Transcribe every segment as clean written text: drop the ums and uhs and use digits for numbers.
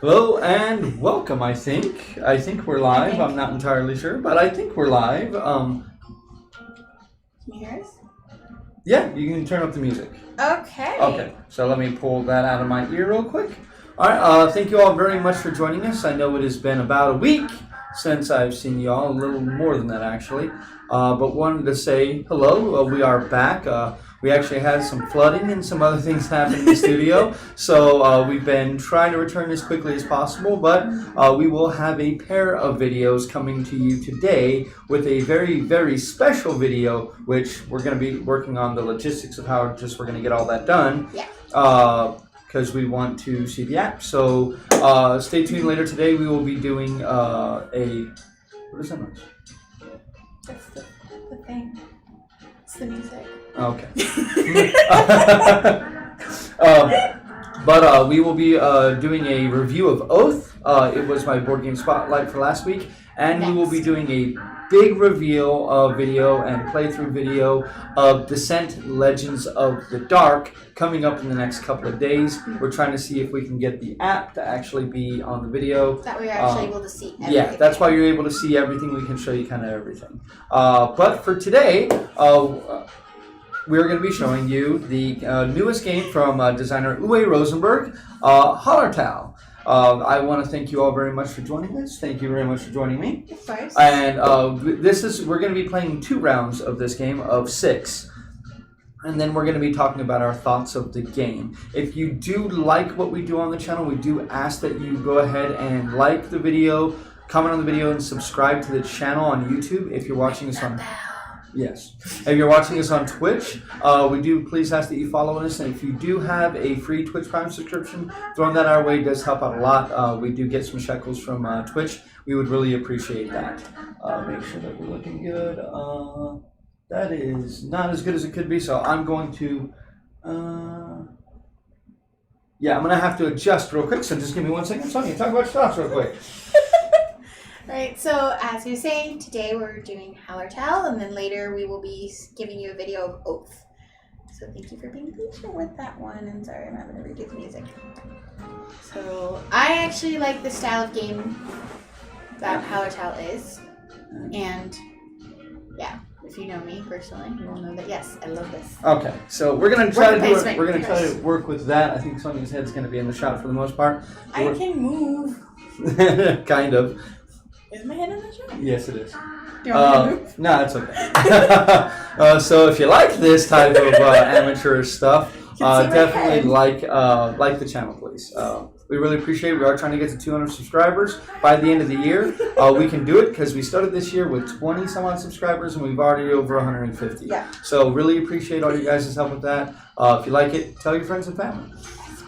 Hello and welcome, I think. I think we're live. I'm not entirely sure, but I think we're live. Can you hear us? Yeah, you can turn up the music. Okay. Okay, so let me pull that out of my ear real quick. All right, thank you all very much for joining us. I know it has been about a week since I've seen you all, a little more than that actually. But wanted to say hello. We are back. We actually had some flooding and some other things happen in the studio, so we've been trying to return as quickly as possible, but we will have a pair of videos coming to you today with a very, very special video, which we're going to be working on the logistics of how we're going to get all that done. Yeah. Because we want to see the app. So stay tuned later today. We will be doing what is that noise? That's the thing. It's the music. Okay. But we will be doing a review of Oath. It was my board game spotlight for last week. And we will be doing a big reveal video and playthrough video of Descent Legends of the Dark coming up in the next couple of days. We're trying to see if we can get the app to actually be on the video. That we're actually able to see everything. Yeah, that's why you're able to see everything. We can show you kind of everything. But for today, we're going to be showing you the newest game from designer Uwe Rosenberg, Hallertau. I want to thank you all very much for joining us. Thank you very much for joining me. Of course. And we're going to be playing 2 rounds of this game of 6. And then we're going to be talking about our thoughts of the game. If you do like what we do on the channel, we do ask that you go ahead and like the video, comment on the video, and subscribe to the channel on YouTube if you're watching us on... Yes. If you're watching us on Twitch, we do please ask that you follow us. And if you do have a free Twitch Prime subscription, throwing that our way does help out a lot. We do get some shekels from Twitch. We would really appreciate that. Make sure that we're looking good. That is not as good as it could be, so I'm going to... yeah, I'm going to have to adjust real quick, so just give me 1 second. Sonia, talk about your thoughts real quick. Right, so as we were saying, today we're doing Hallertau, and then later we will be giving you a video of Oath. So thank you for being patient with that one, and sorry I'm having to redo the music. So I actually like the style of game that Hallertau is, and yeah, if you know me personally, you will know that yes, I love this. Okay, so we're gonna try to work with that. I think Sonia's head's gonna be in the shot for the most part. I can move. Kind of. Is my head in the shot? Yes, it is. Do you want me to move? No, it's okay. So if you like this type of amateurish stuff, definitely like the channel, please. We really appreciate it. We are trying to get to 200 subscribers by the end of the year. We can do it because we started this year with 20 some odd subscribers and we've already over 150. Yeah. So really appreciate all you guys' help with that. If you like it, tell your friends and family.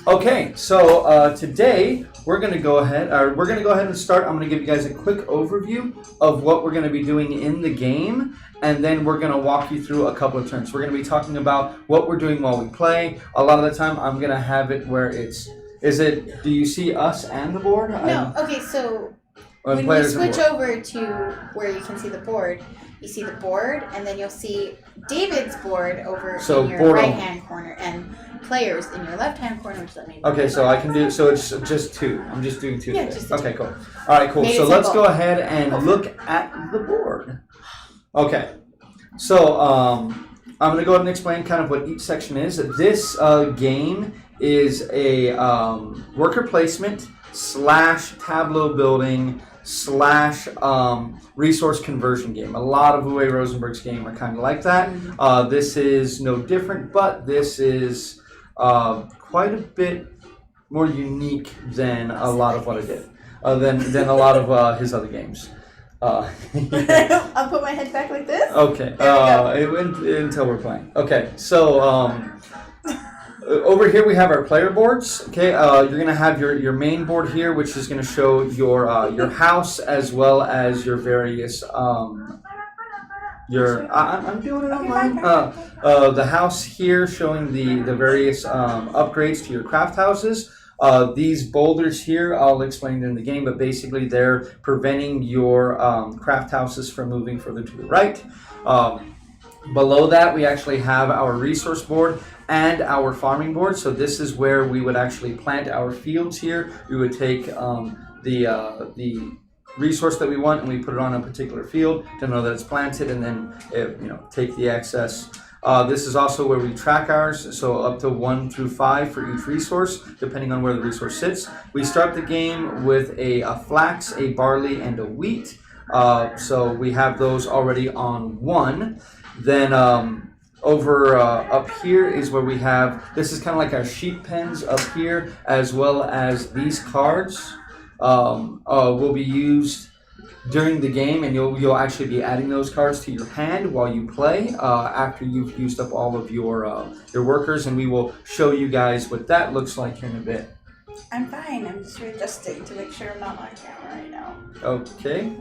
Okay, so today we're going to go ahead and start. I'm going to give you guys a quick overview of what we're going to be doing in the game, and then we're going to walk you through a couple of turns. We're going to be talking about what we're doing while we play. A lot of the time I'm going to have it where do you see us and the board? No, okay, so when you switch over to where you can see the board, you see the board, and then you'll see David's board over in your right-hand corner, and players in your left-hand corner, which let me... Okay, so I can do... So it's just 2. I'm just doing 2 Yeah, today. just okay, cool. All right, cool. So let's go ahead and look at the board. Okay. So I'm going to go ahead and explain kind of what each section is. This game is a worker placement / tableau building / resource conversion game. A lot of Uwe Rosenberg's game are kind of like that. This is no different, but this is quite a bit more unique than a lot of what I did, than a lot of his other games. I'll put my head back like this. Okay. Until we're playing. Okay. So over here we have our player boards. Okay. You're gonna have your main board here, which is gonna show your house as well as your various I'm doing it on mine. The house here showing the various upgrades to your craft houses. These boulders here, I'll explain in the game, but basically they're preventing your craft houses from moving further to the right. Below that, we actually have our resource board. and our farming board. So this is where we would actually plant our fields here. We would take the resource that we want and we put it on a particular field to know that it's planted, and then take the excess. This is also where we track ours, so up to 1 through 5 for each resource, depending on where the resource sits. We start the game with a flax, a barley, and a wheat. So we have those already on 1. Then over up here is where we have, this is kind of like our sheep pens up here, as well as these cards will be used during the game, and you'll actually be adding those cards to your hand while you play after you've used up all of your workers, and we will show you guys what that looks like here in a bit. I'm fine. I'm just readjusting to make sure I'm not on camera right now. Okay.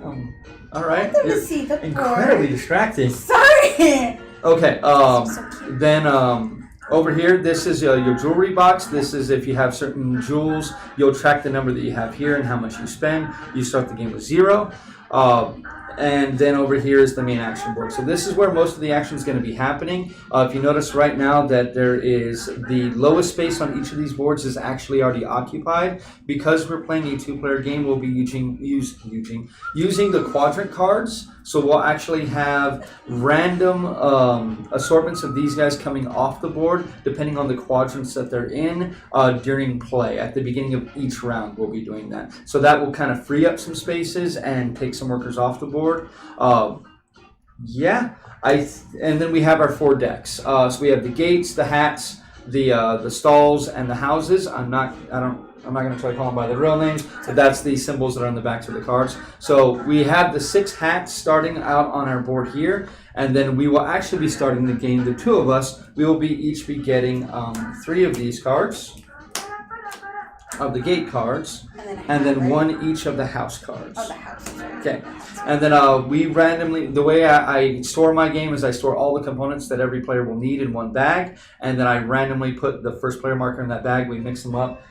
All right. Let me see the board. Incredibly distracting. Sorry. Okay. So cute. Then over here, this is your jewelry box. This is if you have certain jewels, you'll track the number that you have here and how much you spend. You start the game with 0. And then over here is the main action board. So this is where most of the action is going to be happening. If you notice right now that there is the lowest space on each of these boards is actually already occupied. Because we're playing a 2-player game, we'll be using the quadrant cards. So we'll actually have random assortments of these guys coming off the board, depending on the quadrants that they're in during play. At the beginning of each round, we'll be doing that. So that will kind of free up some spaces and take some workers off the board. And then we have our 4 decks. So we have the gates, the hats, the stalls, and the houses. I'm not going to try to call them by the real names, but that's the symbols that are on the backs of the cards. So we have the 6 hats starting out on our board here, and then we will actually be starting the game. The 2 of us, we will each be getting 3 of these cards, of the gate cards, and then 1 each of the house cards. Oh, the house. Okay, and then we randomly, the way I store my game is I store all the components that every player will need in 1 bag, and then I randomly put the first player marker in that bag. We mix them up.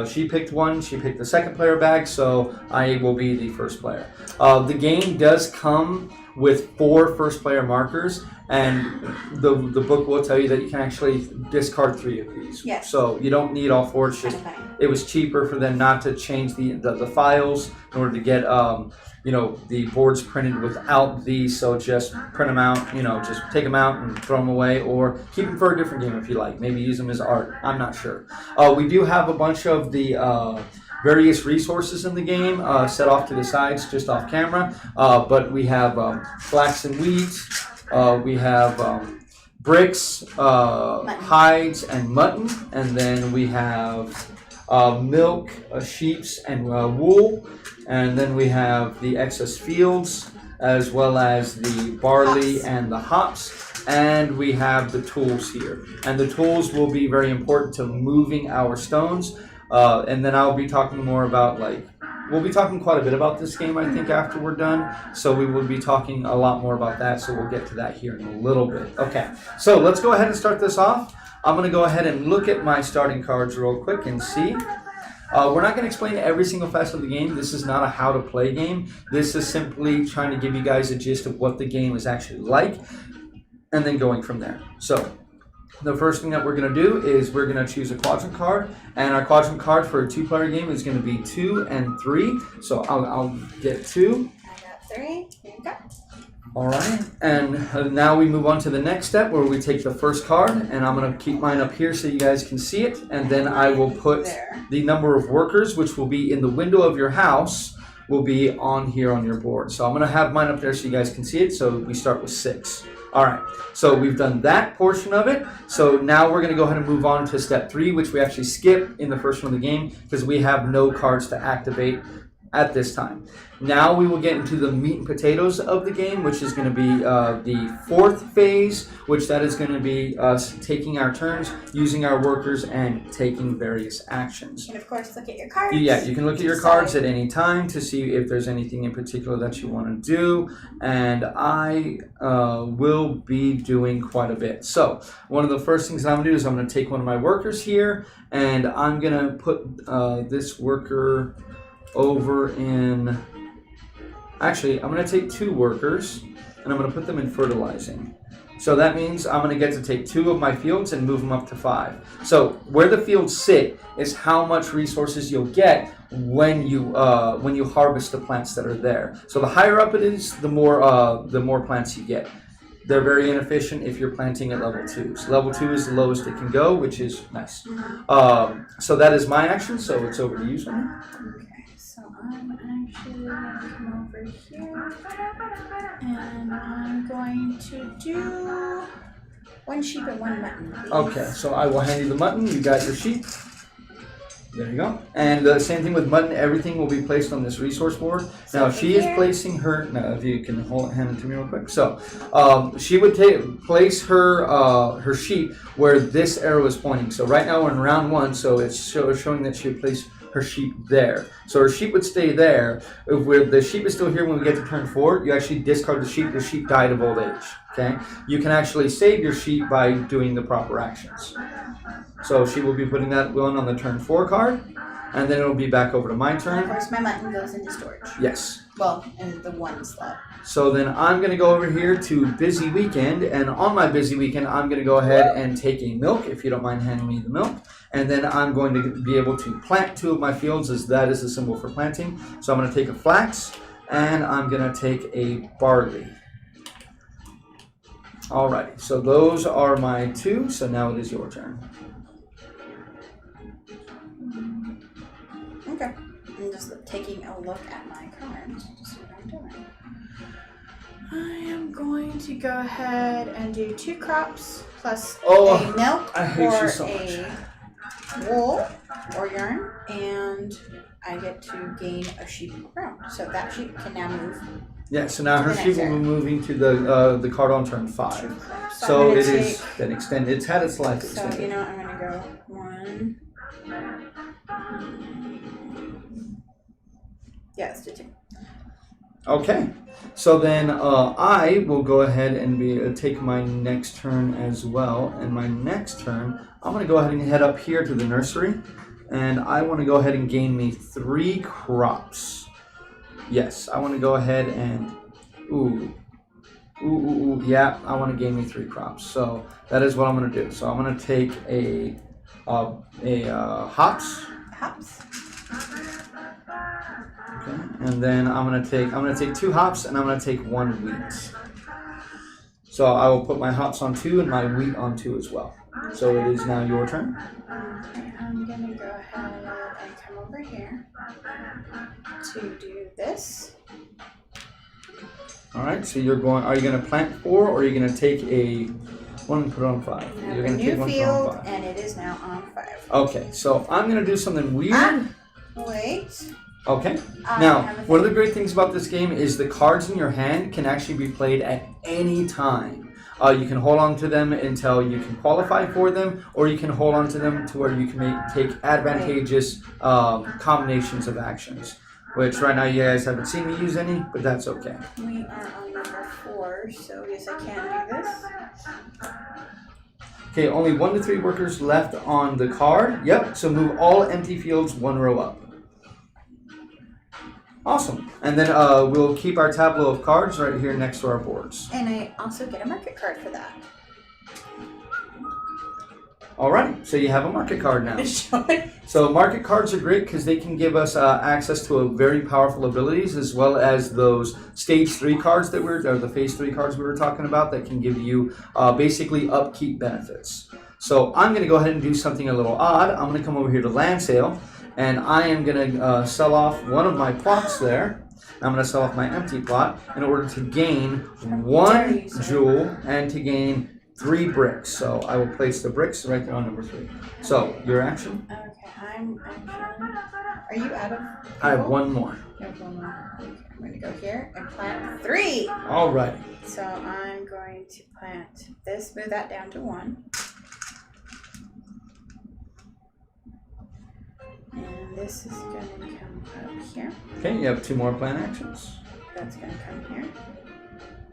She picked 1, she picked the second player bag, so I will be the first player. The game does come with 4 first player markers, and the book will tell you that you can actually discard 3 of these. Yes. So you don't need all 4. It's just it was cheaper for them not to change the files in order to get the boards printed without these. So just print them out, just take them out and throw them away, or keep them for a different game if you like. Maybe use them as art. I'm not sure. We do have a bunch of the various resources in the game set off to the sides, just off camera. But we have flax and wheat. We have bricks, hides, and mutton. And then we have milk, sheeps, and wool. And then we have the excess fields, as well as the barley and the hops. And we have the tools here. And the tools will be very important to moving our stones. And then I'll be talking more about, we'll be talking quite a bit about this game, I think, after we're done. So we will be talking a lot more about that. So we'll get to that here in a little bit. Okay, so let's go ahead and start this off. I'm going to go ahead and look at my starting cards real quick and see. We're not going to explain every single facet of the game. This is not a how to play game. This is simply trying to give you guys a gist of what the game is actually like, and then going from there. So the first thing that we're going to do is we're going to choose a quadrant card, and our quadrant card for a 2-player game is going to be 2 and 3. So I'll get 2. I got 3. Here you go. All right, and now we move on to the next step where we take the first card, and I'm going to keep mine up here so you guys can see it, and then I will put the number of workers, which will be in the window of your house, will be on here on your board. So I'm going to have mine up there so you guys can see it. So we start with 6. All right, so we've done that portion of it. So now we're going to go ahead and move on to step 3, which we actually skip in the first one of the game because we have no cards to activate at this time. Now we will get into the meat and potatoes of the game, which is going to be the 4th phase, which that is going to be us taking our turns, using our workers, and taking various actions. You can, of course, look at your cards. Yeah, you can look at your cards at any time to see if there's anything in particular that you want to do, and I will be doing quite a bit. So one of the first things that I'm going to do is I'm going to take one of my workers here, and I'm going to put this worker over in, actually I'm going to take 2 workers and I'm going to put them in fertilizing. So that means I'm going to get to take 2 of my fields and move them up to 5. So where the fields sit is how much resources you'll get when you harvest the plants that are there. So the higher up it is, the more plants you get. They're very inefficient if you're planting at level 2. So level 2 is the lowest it can go, which is nice. So that is my action. So it's over to you, Sonia. Okay, so I'm actually going to come over here, and I'm going to do 1 sheep and 1 mutton, please. Okay, so I will hand you the mutton. You got your sheep. There you go. And the same thing with mutton. Everything will be placed on this resource board. So now she is placing her. Now, if you can hand it to me real quick. So she would place her sheep where this arrow is pointing. So right now we're in round 1. So it's showing that she would place her sheep there. So her sheep would stay there. If the sheep is still here when we get to turn 4, you actually discard the sheep. The sheep died of old age. Okay. You can actually save your sheep by doing the proper actions. So she will be putting that one on the turn 4 card, and then it'll be back over to my And turn. of course, my mutton goes into storage. Yes. Well, in the 1 slot. So then I'm going to go over here to Busy Weekend, and on my Busy Weekend, I'm going to go ahead and take a milk, if you don't mind handing me the milk, and then I'm going to be able to plant 2 of my fields, as that is the symbol for planting. So I'm going to take a flax, and I'm going to take a barley. Alrighty, so those are my 2, so now it is your turn. Okay. I'm just taking a look at my cards to see what I'm doing. I am going to go ahead and do 2 crops plus a milk I hate or you so a wool or yarn, and I get to gain a sheep around. So that sheep can now move. Yeah, so now her sheep will be moving to the card on turn 5. So So it is then extended. It's had its life So extended. you know what, I'm going to go 1. Yeah, let's do 2. Okay, so then I will go ahead and take my next turn as well. And my next turn, I'm going to go ahead and head up here to the nursery. And I want to go ahead and gain me 3 crops. Yes, I want to go ahead and... yeah, I want to gain me 3 crops. So that is what I'm going to do. So I'm going to take a hops. Hops. Okay, and then I'm gonna take 2 hops, and I'm gonna take 1 wheat. So I will put my hops on 2 and my wheat on 2 as well. So it is now your turn. Okay, I'm gonna go ahead and come over here to do this. All right. So you're going. Are you gonna plant 4, or are you gonna take a 1 and put it on 5? I have You're a gonna new take 1 field, put on 5. and it is now on 5. Okay. So I'm gonna do something weird. Wait. Okay. I Now, have a one of the great things about this game is the cards in your hand can actually be played at any time. You can hold on to them until you can qualify for them, or you can hold on to them to where you can take advantageous combinations of actions. Which right now you guys haven't seen me use any, but that's okay. We are on number 4, so yes, I can do this. Okay, only 1 to 3 workers left on the card. Yep, so move all empty fields 1 row up. Awesome. And then we'll keep our tableau of cards right here next to our boards. And I also get a market card for that. Alright, so you have a market card now. So market cards are great because they can give us access to a very powerful abilities, as well as those stage 3 cards or the phase 3 cards we were talking about that can give you basically upkeep benefits. So I'm going to go ahead and do something a little odd. I'm going to come over here to land sale, and I am going to sell off one of my plots there. I'm going to sell off my empty plot in order to gain 1 jewel and to gain 3 bricks. So I will place the bricks right there on number 3. So your action? Okay, I'm actually... Are you out of... I have 1 more. You have 1 more. Okay, I'm going to go here and plant 3. Alrighty. So I'm going to plant this, move that down to 1. And this is going to come up here. Okay, you have 2 more plan actions. That's going to come here.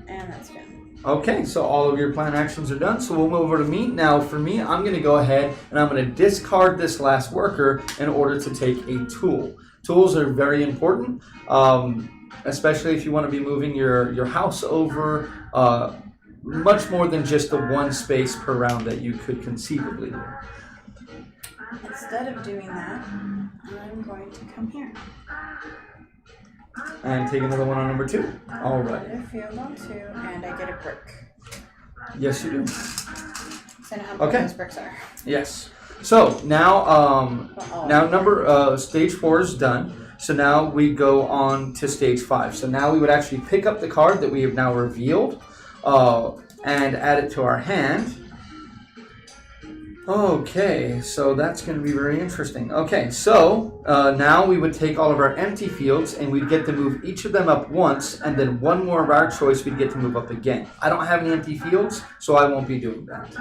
And that's going Okay, so all of your plan actions are done. So we'll move over to me. Now for me, I'm going to go ahead and I'm going to discard this last worker in order to take a tool. Tools are very important, especially if you want to be moving your house over much more than just the one space per round that you could conceivably do. Instead of doing that, I'm going to come here. And take another one on number 2. All right. Put a field on 2, and I get a brick. Yes, you do. So now how many those bricks are? Yes. So now, stage 4 is done. So now we go on to stage 5. So now we would actually pick up the card that we have now revealed and add it to our hand. Okay, so that's going to be very interesting. Okay, so now we would take all of our empty fields and we'd get to move each of them up once, and then one more of our choice we'd get to move up again. I don't have any empty fields, so I won't be doing that.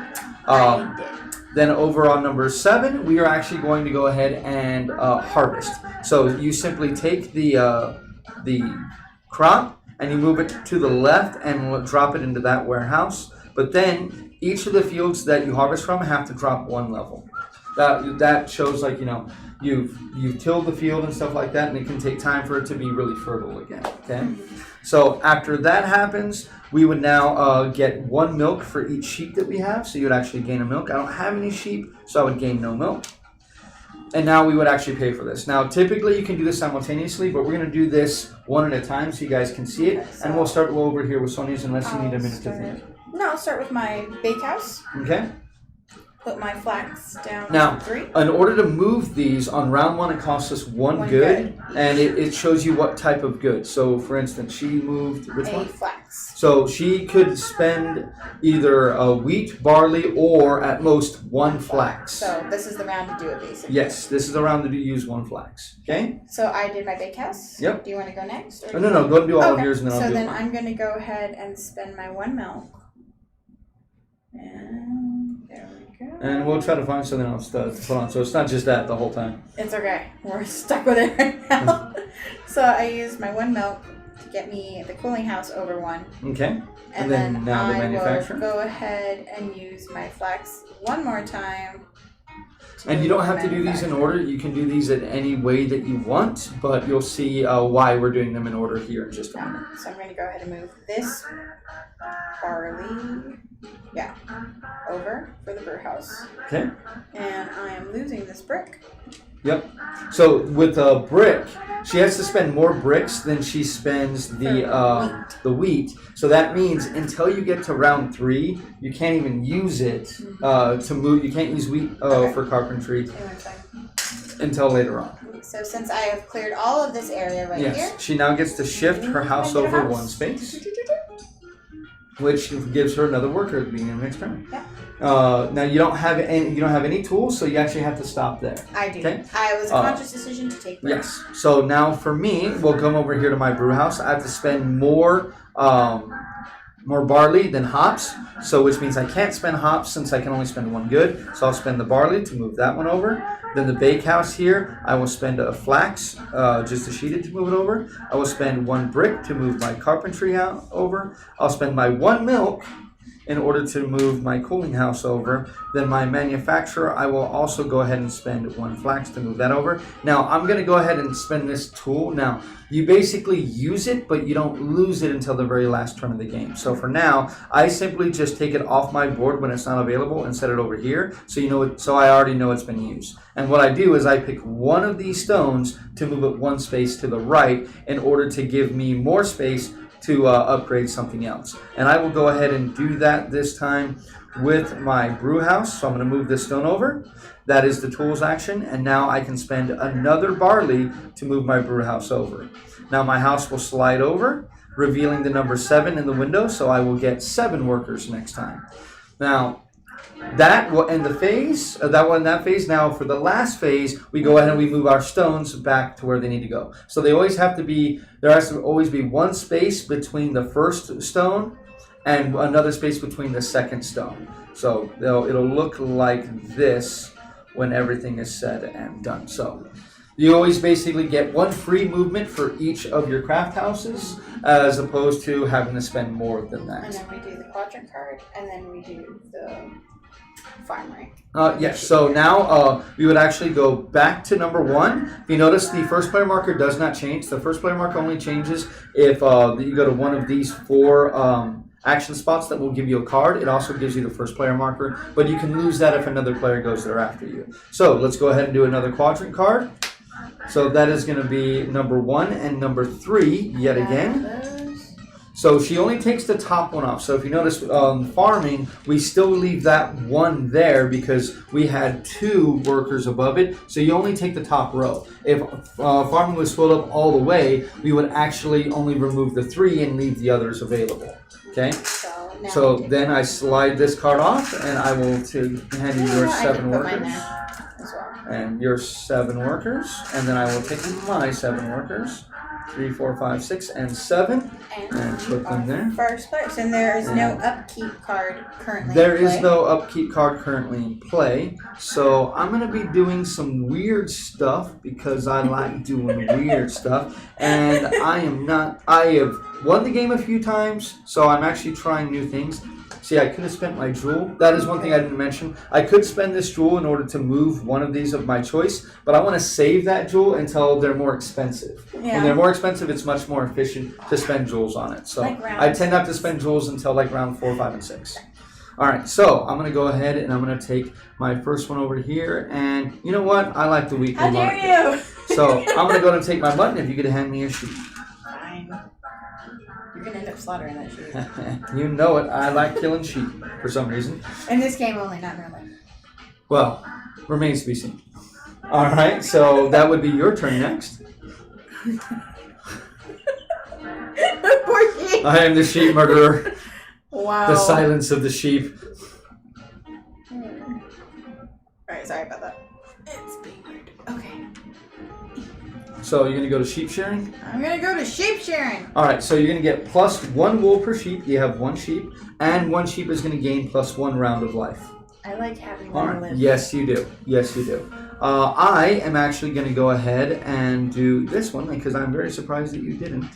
Then over on number 7, we are actually going to go ahead and harvest. So you simply take the crop and you move it to the left and drop it into that warehouse. But then each of the fields that you harvest from have to drop 1 level. That shows, like, you know, you've tilled the field and stuff like that, and it can take time for it to be really fertile again. Okay. So after that happens, we would now get 1 milk for each sheep that we have. So you would actually gain a milk. I don't have any sheep, so I would gain no milk. And now we would actually pay for this. Now, typically you can do this simultaneously, but we're going to do this one at a time so you guys can see it. And we'll start over here with Sonia's unless you need a minute to think. No, I'll start with my bakehouse. Okay. Put my flax down now, to 3. In order to move these, on round 1 it costs us 1 good, and it shows you what type of good. So, for instance, she moved which one? Flax. So she could spend either wheat, barley, or at most 1 flax. So this is the round to do it, basically. Yes, this is the round to use 1 flax. Okay. So I did my bakehouse. Yep. Do you want to go next? Or no, go and do all of yours, and then I'll do mine. So then I'm going to go ahead and spend my 1 milk. And there we go. And we'll try to find something else to put on. So it's not just that the whole time. It's okay. We're stuck with it right now. So I used my 1 milk to get me the cooling house over 1. Okay. And then now the I manufacturer. will go ahead and use my flax 1 more time. And you don't have to do these in order. You can do these in any way that you want, but you'll see why we're doing them in order here in just a minute. So I'm going to go ahead and move this barley, over for the brew house. Okay. And I am losing this brick. Yep. So with a brick, she has to spend more bricks than she spends the wheat. So that means until you get to round 3, you can't even use it to move. You can't use wheat for carpentry until later on. So since I have cleared all of this area here, yes, she now gets to shift her house over 1 space, which gives her another worker at the beginning of the next turn. Yeah. Now you don't have any tools, so you actually have to stop there. I do. Okay? It was a conscious decision to take breaks. Yes. So now for me, we'll come over here to my brew house. I have to spend more barley than hops, so which means I can't spend hops since I can only spend 1 good. So I'll spend the barley to move that one over. Then the bakehouse here, I will spend a flax just to sheet it to move it over. I will spend 1 brick to move my carpentry out over. I'll spend my 1 milk in order to move my cooling house over. Then my manufacturer, I will also go ahead and spend 1 flax to move that over. Now, I'm going to go ahead and spend this tool. Now, you basically use it, but you don't lose it until the very last turn of the game. So for now, I simply just take it off my board when it's not available and set it over here, so you know it, so I already know it's been used. And what I do is I pick 1 of these stones to move it 1 space to the right in order to give me more space to upgrade something else. And I will go ahead and do that this time with my brew house. So I'm going to move this stone over. That is the tools action. And now I can spend another barley to move my brew house over. Now my house will slide over, revealing the number 7 in the window. So I will get 7 workers next time. Now, that will end the phase. That will end that phase. Now, for the last phase, we go ahead and we move our stones back to where they need to go. So they always have to be. There has to always be 1 space between the first stone and another space between the second stone. So it'll look like this when everything is said and done. So you always basically get 1 free movement for each of your craft houses, as opposed to having to spend more than that. And then we do the quadrant card, and then we do the farm rank. Yes, so now we would actually go back to number 1. If you notice, the first player marker does not change. The first player marker only changes if you go to one of these 4 action spots that will give you a card. It also gives you the first player marker, but you can lose that if another player goes there after you. So let's go ahead and do another quadrant card. So that is going to be number 1 and number 3 yet again. So she only takes the top one off. So if you notice, farming, we still leave that one there because we had 2 workers above it. So you only take the top row. If farming was filled up all the way, we would actually only remove the 3 and leave the others available. Okay? So then I slide this card off, and I will hand you your 7 workers. And your 7 workers. And then I will take my 7 workers. 3, 4, 5, 6, and 7, and put them there. First place, and there is no upkeep card currently. There is no upkeep card currently in play, so I'm gonna be doing some weird stuff because I like doing weird stuff, and I have won the game a few times, so I'm actually trying new things. See, I could have spent my jewel. That is one thing I didn't mention. I could spend this jewel in order to move one of these of my choice, but I want to save that jewel until they're more expensive. Yeah. When they're more expensive, it's much more efficient to spend jewels on it. So I tend not to spend jewels until like round 4, 5, and 6. All right, so I'm going to go ahead and I'm going to take my first one over here. And you know what? I like the weekly How market. dare you? So I'm going to go and take my button if you could hand me a sheet. Fine. You're going to end up slaughtering that sheep. You know it. I like killing sheep for some reason. In this game only, not normally. Well, remains to be seen. All right, so that would be your turn next. Poor sheep. I am the sheep murderer. Wow. The silence of the sheep. Alright, sorry about that. It's being weird. Okay. So you're going to go to sheep sharing? I'm going to go to sheep sharing. All right, so you're going to get plus 1 wool per sheep. You have 1 sheep, and 1 sheep is going to gain plus 1 round of life. I like having All one right. live. Yes, you do. Yes, you do. I am actually going to go ahead and do this one because I'm very surprised that you didn't.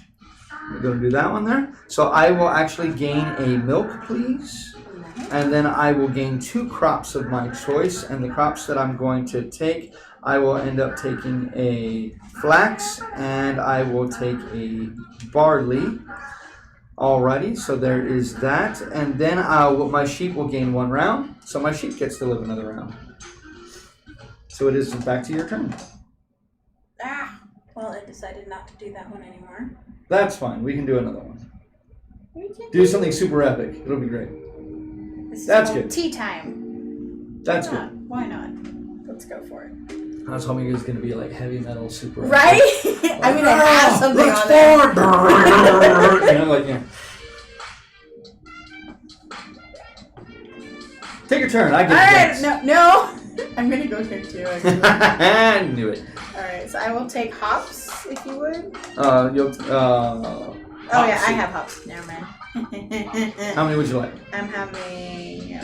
We're going to do that one there. So I will actually gain a milk, please. And then I will gain 2 crops of my choice. And the crops that I'm going to take, I will end up taking a flax and I will take a barley. Alrighty, so there is that. And then my sheep will gain 1 round. So my sheep gets to live another round. So it is back to your turn. Well, I decided not to do that one anymore. That's fine. We can do another one. Do something super epic. It'll be great. That's good. Tea time. That's good. Why not? Let's go for it. I was hoping it was going to be like heavy metal super epic. Right? I'm going to have something on there. You know, like, yeah. Take your turn. I get Alright, no. I'm going to go here too. I knew it. Alright, so I will take hops, if you would. You'll, Oh yeah, I have hops. Never mind. How many would you like? I'm having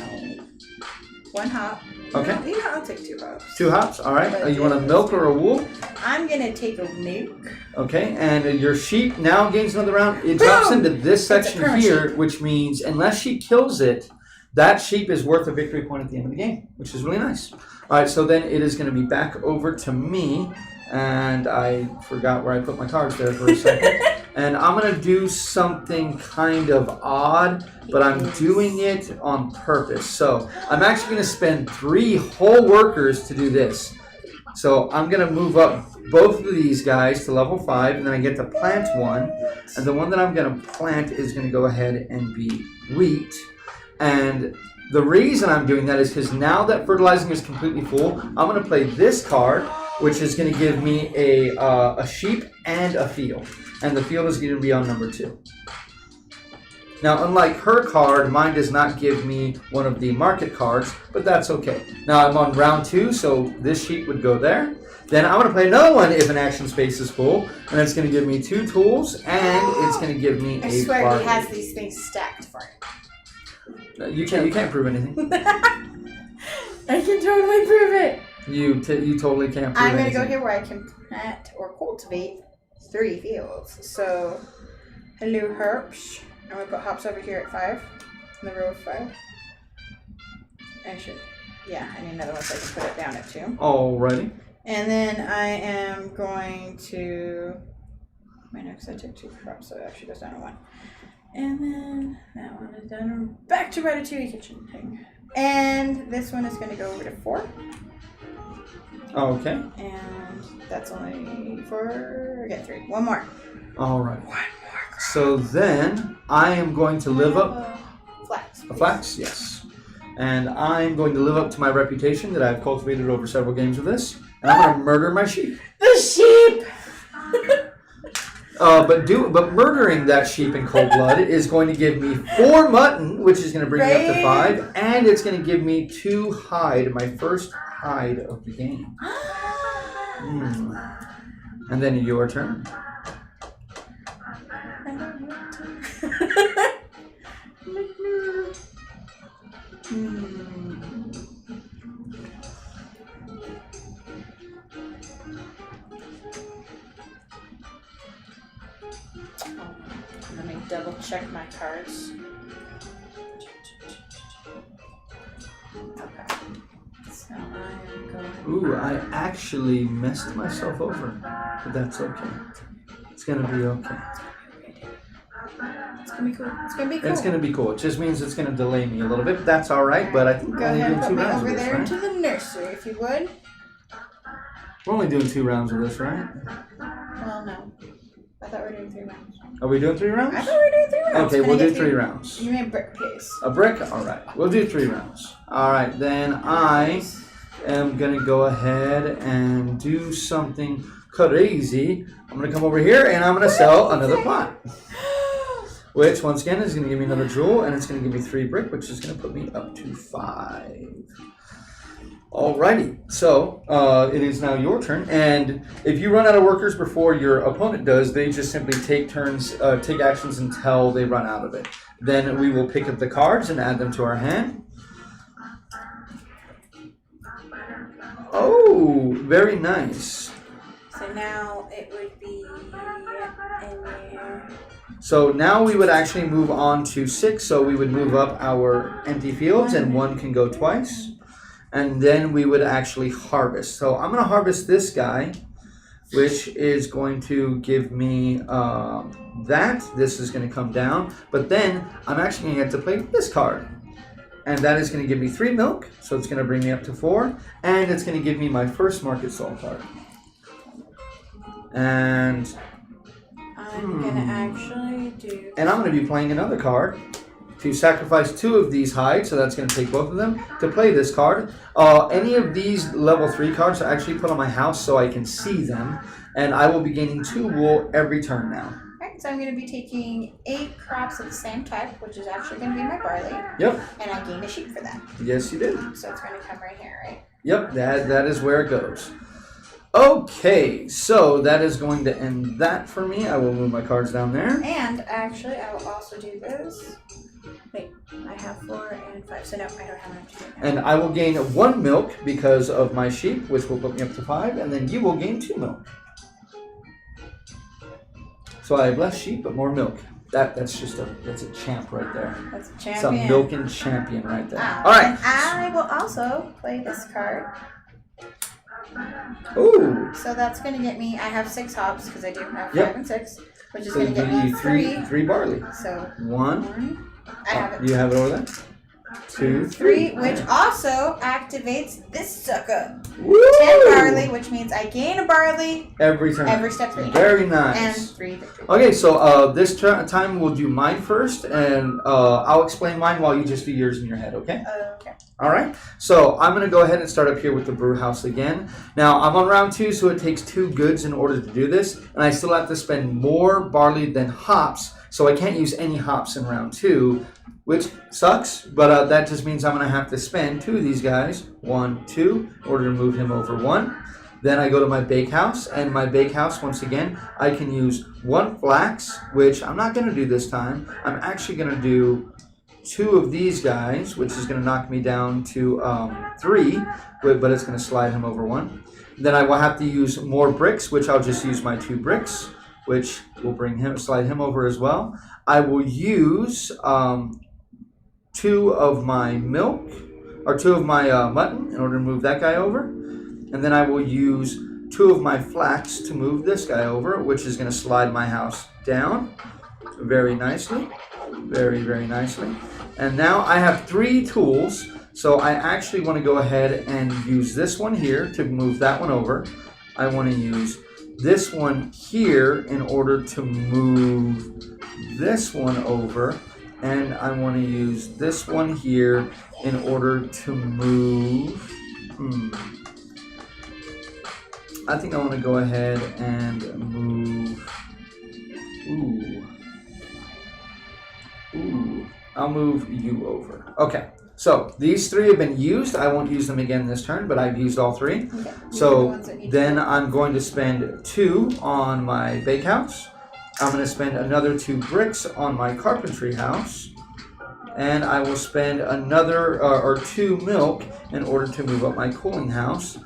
1 hop. Okay. No, yeah, I'll take 2 hops. 2 hops. All right. You want a milk or a wool? I'm gonna take a milk. Okay. And your sheep now gains another round. It drops into this section here, which means unless she kills it, that sheep is worth a victory point at the end of the game, which is really nice. All right. So then it is going to be back over to me, and I forgot where I put my cards there for a second. And I'm going to do something kind of odd, but I'm doing it on purpose. So I'm actually going to spend 3 whole workers to do this. So I'm going to move up both of these guys to level 5, and then I get to plant 1. And the one that I'm going to plant is going to go ahead and be wheat. And the reason I'm doing that is because now that fertilizing is completely full, I'm going to play this card, which is going to give me a sheep and a field. And the field is going to be on number 2. Now, unlike her card, mine does not give me one of the market cards, but that's okay. Now, I'm on round 2, so this sheep would go there. Then I'm going to play another one if an action space is full, and it's going to give me 2 tools, and it's going to give me I a swear barley. he has these things stacked for him. You can't prove anything. I can totally prove it. You totally can't prove I'm going to anything. go here where I can plant or cultivate 3 fields. So, hello herbs. I'm going to put hops over here at 5, in the row of 5. I need another one so I can put it down at 2. Alrighty. And then I am going to, wait no, because I took 2 crops, so it actually goes down to 1. And then that one is done. Back to Ratatouille kitchen thing. And this one is going to go over to 4. Okay. And that's only for, get 3. One more. All right. So then I am going to live up. Flax. A flax, yes. And I'm going to live up to my reputation that I've cultivated over several games of this. And I'm going to murder my sheep. The sheep! But murdering that sheep in cold blood is going to give me 4 mutton, which is going to bring me up to 5, and it's going to give me 2 hide, my first hide of the game. And then your turn. Let me double check my cards. Okay. So I am going. Ooh, I actually messed myself over, but that's okay. It's gonna be okay. It's gonna be cool. It's gonna be cool. It's gonna be cool. It just means it's gonna delay me a little bit, but that's all right. But I think Go we're only ahead and doing put 2 me rounds over of this, there right? into the nursery, if you would. We're only doing 2 rounds of this, right? Well, no. I thought we were doing 3 rounds. Are we doing 3 rounds? I thought we were doing 3 rounds. Okay, Can we'll I get do 3 rounds. You made brick, please. A brick? All right. We'll do 3 rounds. All right. Then I am going to go ahead and do something crazy. I'm going to come over here and I'm going to sell another plot. Which, once again, is going to give me another jewel. And it's going to give me 3 brick, which is going to put me up to 5. Alrighty, so it is now your turn, and if you run out of workers before your opponent does, they just simply take turns, take actions until they run out of it. Then we will pick up the cards and add them to our hand. Oh, very nice. So now it would be in there. So now we would actually move on to 6, so we would move up our empty fields, and 1 can go twice. And then we would actually harvest. So I'm going to harvest this guy, which is going to give me that. This is going to come down. But then I'm actually going to get to play this card. And that is going to give me 3 milk. So it's going to bring me up to 4. And it's going to give me my first market soul card. And I'm going to actually do... And I'm going to be playing another card to sacrifice 2 of these hides, so that's going to take both of them, to play this card. Any of these level 3 cards are actually put on my house so I can see them, and I will be gaining 2 wool every turn now. Alright, so I'm going to be taking 8 crops of the same type, which is actually going to be my barley. Yep. And I gained a sheep for that. Yes, you did. So it's going to come right here, right? Yep, that is where it goes. Okay, so that is going to end that for me. I will move my cards down there. And actually, I will also do this. Wait, I have 4 and 5, so no, I don't have enough to do that. And I will gain 1 milk because of my sheep, which will put me up to 5, and then you will gain 2 milk. So I have less sheep, but more milk. That's a champ right there. That's a champion. It's a milking champion right there. Ah, All right. And I will also play this card. Ooh. So that's going to get me, I have 6 hops because I do have 5 Yep. and 6, which is So going to get me 3. 3 barley. So 1. I have it. You have it over there. 2, 3, which also activates this sucker. Woo! 10 barley, which means I gain a barley every turn. every step 3. Very nice. And 3 victory. Okay, so this time we'll do mine first, and I'll explain mine while you just do yours in your head, okay? Okay. All right, so I'm going to go ahead and start up here with the brew house again. Now, I'm on round 2, so it takes 2 goods in order to do this, and I still have to spend more barley than hops, so I can't use any hops in round 2, which sucks, but that just means I'm going to have to spend 2 of these guys, 1, 2, in order to move him over 1. Then I go to my bakehouse, and my bakehouse, once again, I can use 1 flax, which I'm not going to do this time. I'm actually going to do 2 of these guys, which is going to knock me down to 3, but it's going to slide him over 1. Then I will have to use more bricks, which I'll just use my 2 bricks, which will slide him over as well. I will use 2 of my milk, or 2 of my mutton in order to move that guy over. And then I will use 2 of my flax to move this guy over, which is going to slide my house down. very nicely. Very, very nicely. And now I have 3 tools. So I actually want to go ahead and use this one here to move that one over. I want to use this one here in order to move this one over. And I want to use this one here in order to move. I think I want to go ahead and move. I'll move you over. Okay. So these 3 have been used. I won't use them again this turn, but I've used all 3. Okay. So then I'm going to spend 2 on my bakehouse. I'm going to spend another 2 bricks on my carpentry house. And I will spend another or 2 milk in order to move up my cooling house,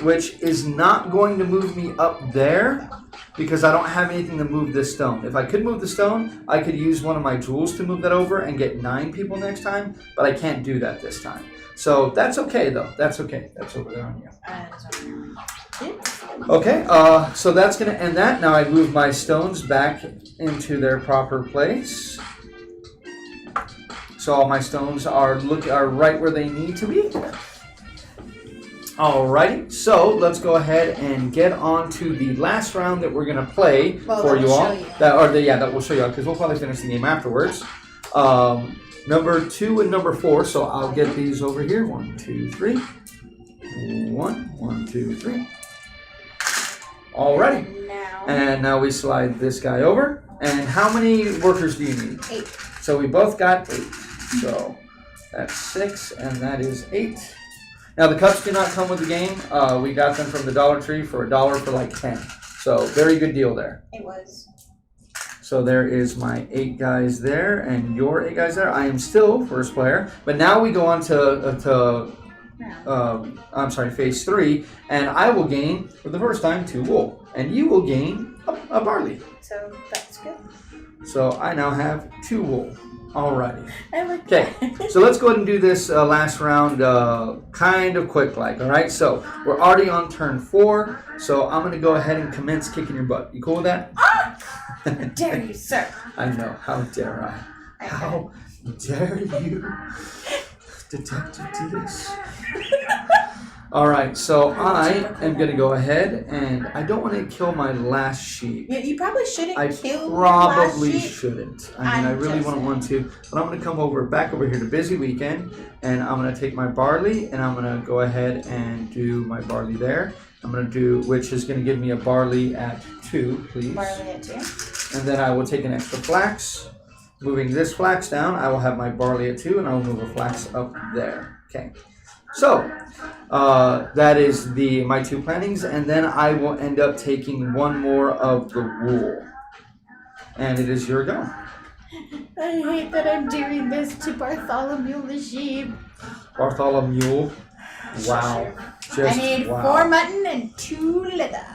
which is not going to move me up there because I don't have anything to move this stone. If I could move the stone, I could use one of my jewels to move that over and get 9 people next time, but I can't do that this time. So that's okay though. That's okay. That's over there on you. Okay, so that's going to end that. Now I move my stones back into their proper place. So all my stones are right where they need to be. Alrighty, so let's go ahead and get on to the last round that we're going to play for you all. That we'll show you all because we'll probably finish the game afterwards. Number 2 and number 4, so I'll get these over here. 1, 2, 3. 1, 2, 3. Alrighty. And now we slide this guy over. And how many workers do you need? 8. So we both got 8. So that's 6 and that is 8. Now the cups do not come with the game. We got them from the Dollar Tree for $1 for like 10. So very good deal there. It was. So there is my 8 guys there and your 8 guys there. I am still first player, but now we go on to phase 3, and I will gain for the first time 2 wool, and you will gain a barley. So that's good. So I now have 2 wool. Alrighty. Okay, so let's go ahead and do this last round kind of quick like, alright? So we're already on turn 4, so I'm going to go ahead and commence kicking your butt. You cool with that? How dare you, sir? I know. How dare I? How dare you, Detective Diaz? Alright, so I am going to go ahead and I don't want to kill my last sheep. Yeah, you probably shouldn't kill your last sheep. I probably sheep. shouldn't. I mean, I really wouldn't want to. But I'm going to come back over here to Busy Weekend, and I'm going to take my barley, and I'm going to go ahead and do my barley there. I'm going to do, which is going to give me a barley at 2, please. Barley at 2. And then I will take an extra flax. Moving this flax down, I will have my barley at 2, and I will move a flax up there. Okay. So, that is my 2 plantings, and then I will end up taking 1 more of the wool. And it is your go. I hate that I'm doing this to Bartholomew the sheep. Bartholomew. Wow. I need 4 mutton and 2 leather.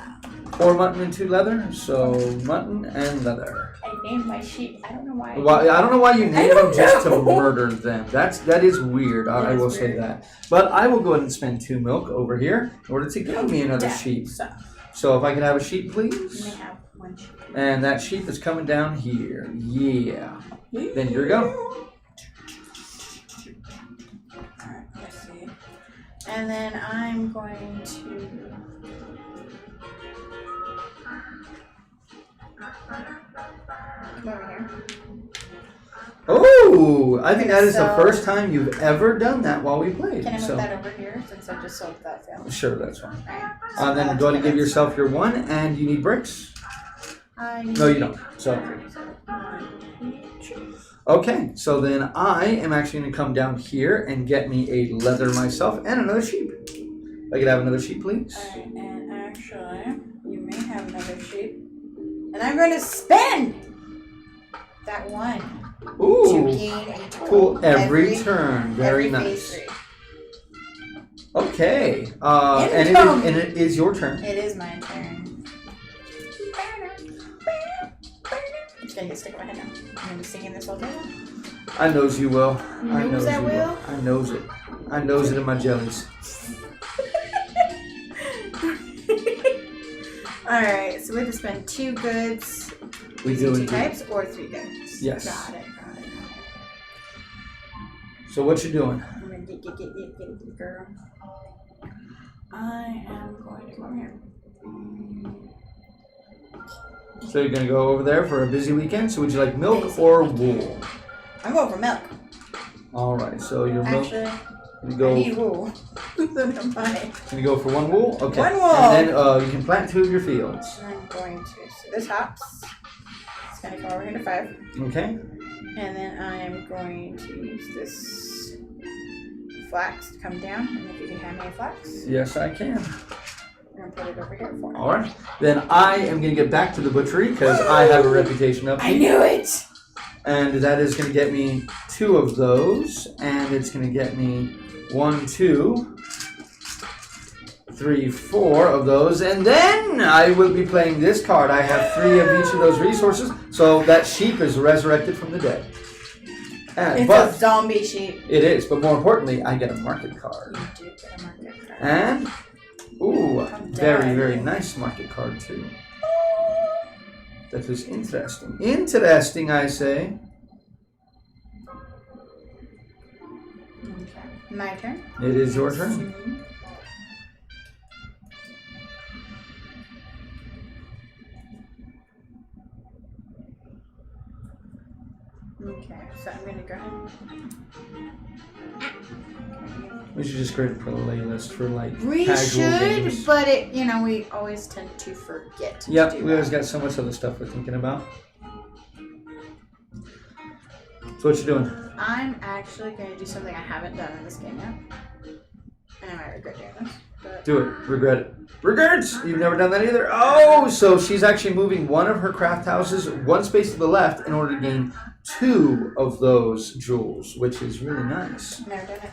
4 mutton and 2 leather, so mutton and leather. I named my sheep. I don't know why. Well, I don't know why you named them just to murder them. That is weird. I will say that. But I will go ahead and spend 2 milk over here in order to give me another sheep. So if I can have a sheep, please. You may have 1 sheep. And that sheep is coming down here. Yeah. Then your go. Alright, let's see. And then I'm going to... come over here. Oh, I think that is the first time you've ever done that while we played. Can I move that over here since I just sold that fail? Sure, that's fine. Right. Then go ahead and give yourself your 1, and you need bricks? No, you don't. So. Okay, so then I am actually going to come down here and get me a leather myself and another sheep. If I could have another sheep, please. Alright, and actually, you may have another sheep. And I'm going to spend that 1 to gain a total. Cool. Every turn. Very nice. Okay. And it is your turn. It is my turn. I'm just going to stick my head now. I'm going to be singing this all day. I knows you will. I knows I will. I knows it. I knows it in my jellies. Alright, so we have to spend 2 goods We do two indeed. types or 3 types. Yes. Got it. So what you doing? I'm gonna get girl. I am going to come here. So you're gonna go over there for a busy weekend. So would you like milk or wool? I'm going for milk. All right. So your milk. Actually, You go. I need wool. Then I'm fine. Can you go for 1 wool? Okay. 1 wool. And then you can plant 2 of your fields. I'm going to. So this hops. It's gonna go over here to 5. Okay. And then I'm going to use this flax to come down. And if you can hand me a flax, Yes, I can. I'm gonna put it over here for me. All right. Then I am gonna get back to the butchery because I have a reputation up. I knew it. And that is gonna get me 2 of those, and it's gonna get me 1, 2, 3, 4 of those, and then I will be playing this card. I have 3 of each of those resources, so that sheep is resurrected from the dead. It's But a zombie sheep. it is, but more importantly, I get a market card. You do get a market card. And, ooh, Come very, down. very nice market card too. That is interesting. Interesting, I say. Okay. My turn. It is your turn. Okay, so I'm gonna go ahead. We should just create a playlist for like We casual should, games. but we always tend to forget. Yep, to do we always that. got so much other stuff we're thinking about. So what you doing? I'm actually going to do something I haven't done in this game yet. And I might regret doing this. But Do it. Regret it. Regrets! You've never done that either? Oh, so she's actually moving one of her craft houses 1 space to the left in order to gain 2 of those jewels, which is really nice. never done it.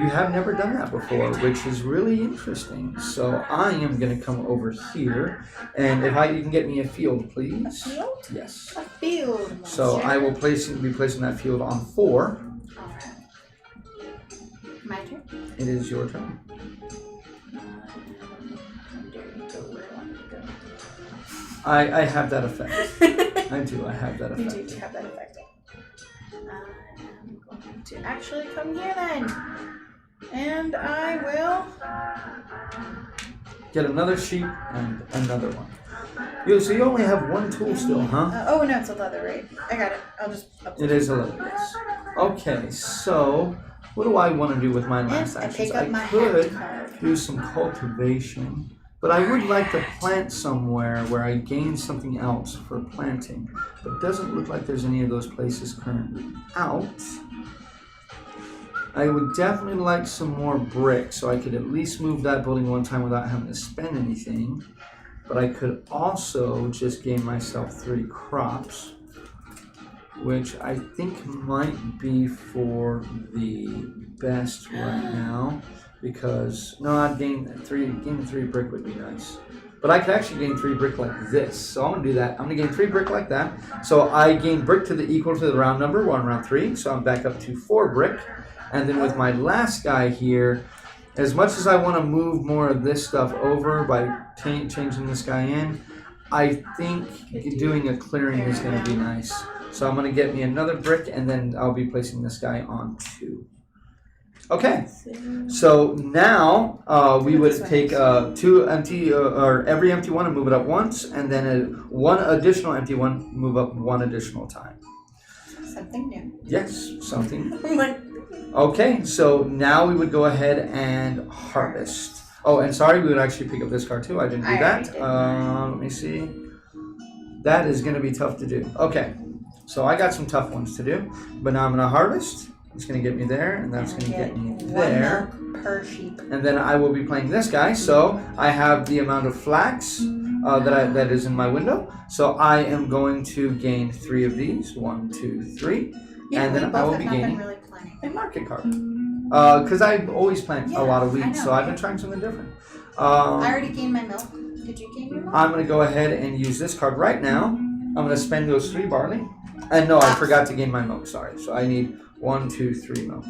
You have never done that before, which is really interesting. So I am going to come over here, and if you can get me a field, please. A field? Yes. A field. So monster. I will be placing that field on 4. Alright. My turn. It is your turn. I have that effect. I do. I have that You effect. do have that effect. I'm going to actually come here then. And I will. Get another sheep and another one. So you only have 1 tool still, huh? Oh no, it's a leather, right? I got it. I'll just. It is a little bit. Okay, so what do I want to do with my last I actions? pick up my I hat could card. do some cultivation, but I would like to plant somewhere where I gain something else for planting. But it doesn't look like there's any of those places currently out. I would definitely like some more brick, so I could at least move that building 1 time without having to spend anything. But I could also just gain myself 3 crops, which I think might be for the best right now. Because, no, I'd gain 3 brick would be nice. But I could actually gain 3 brick like this. So I'm going to do that. I'm going to gain 3 brick like that. So I gain brick to the equal to the round number, 1 round 3. So I'm back up to 4 brick. And then with my last guy here, as much as I want to move more of this stuff over by changing this guy in, I think doing a clearing is going to be nice. So I'm going to get me another brick, and then I'll be placing this guy on 2. Okay, so now we would take 2 empty, or every empty one and move it up once, and then 1 additional empty one, move up 1 additional time. Something new. Yes, something. I'm like, Okay, so now we would go ahead and harvest. Oh, and sorry, we would actually pick up this card too. I didn't do I that. already Let me see. That is going to be tough to do. Okay, so I got some tough ones to do, but now I'm going to harvest. It's going to get me there, and that's going to get me 1 there. milk per sheep. And then I will be playing this guy, so I have the amount of flax that is in my window. So I am going to gain 3 of these. 1, 2, 3. Yeah, and then we I both will have be not been gaining really planning. a market card. Because I always plant a lot of I wheat, know. so I've been trying something different. I already gained my milk. Did you gain your milk? I'm going to go ahead and use this card right now. I'm going to spend those 3 barley. And no, I forgot to gain my milk, sorry. So I need 1, 2, 3 milk.